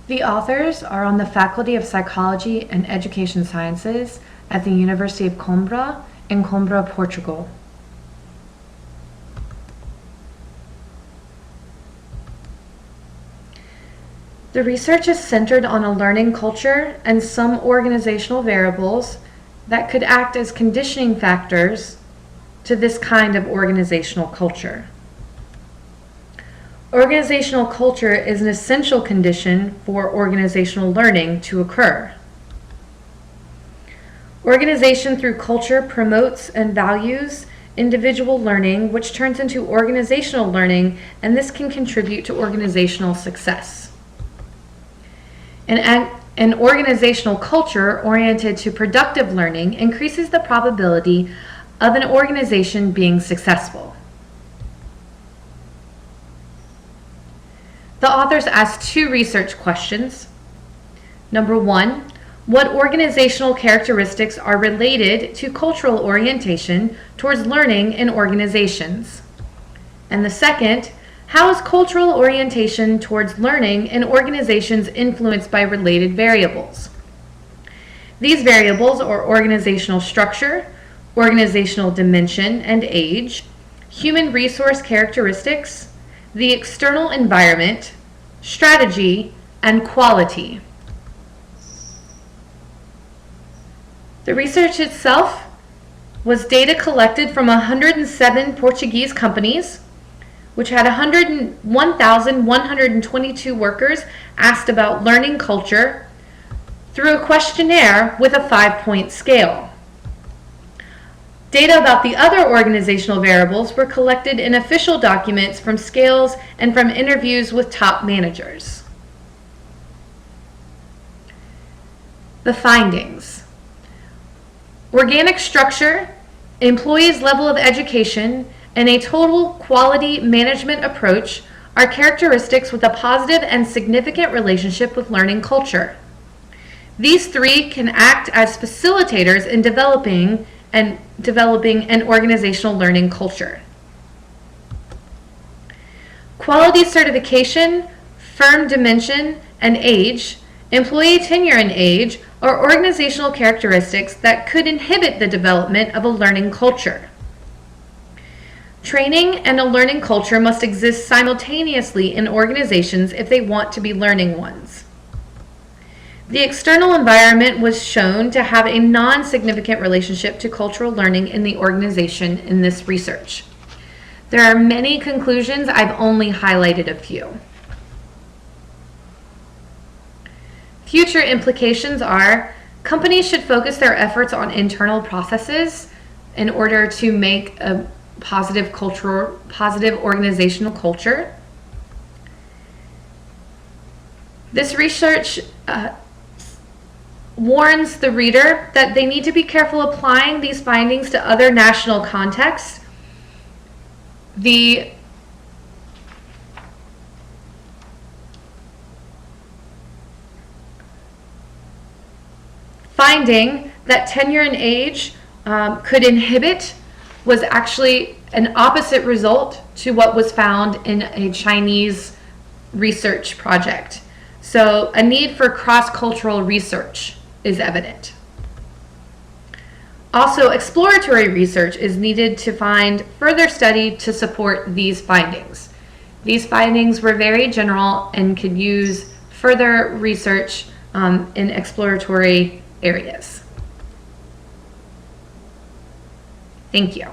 The authors are on the Faculty of Psychology and Education Sciences at the University of Coimbra in Coimbra, Portugal. The research is centered on a learning culture and some organizational variables that could act as conditioning factors to this kind of organizational culture. Organizational culture is an essential condition for organizational learning to occur. Organization through culture promotes and values individual learning, which turns into organizational learning, and this can contribute to organizational success. An organizational culture oriented to productive learning increases the probability of an organization being successful. The authors asked 2 research questions. Number 1, what organizational characteristics are related to cultural orientation towards learning in organizations? And the second, how is cultural orientation towards learning in organizations influenced by related variables? These variables are organizational structure, organizational dimension and age, human resource characteristics, the external environment, strategy, and quality. The research itself was data collected from 107 Portuguese companies, which had 101,122 workers asked about learning culture through a questionnaire with a 5-point scale. Data about the other organizational variables were collected in official documents from scales and from interviews with top managers. The findings. Organic structure, employees' level of education, and a total quality management approach are characteristics with a positive and significant relationship with learning culture. These 3 can act as facilitators in developing an organizational learning culture. Quality certification, firm dimension, and age, employee tenure and age are organizational characteristics that could inhibit the development of a learning culture. Training and a learning culture must exist simultaneously in organizations if they want to be learning ones. The external environment was shown to have a non-significant relationship to cultural learning in the organization in this research. There are many conclusions, I've only highlighted a few. Future implications are companies should focus their efforts on internal processes in order to make a positive organizational culture. This research warns the reader that they need to be careful applying these findings to other national contexts. The finding that tenure and age could inhibit was actually an opposite result to what was found in a Chinese research project. So a need for cross-cultural research is evident. Also, exploratory research is needed to find further study to support these findings. These findings were very general and could use further research in exploratory areas. Thank you.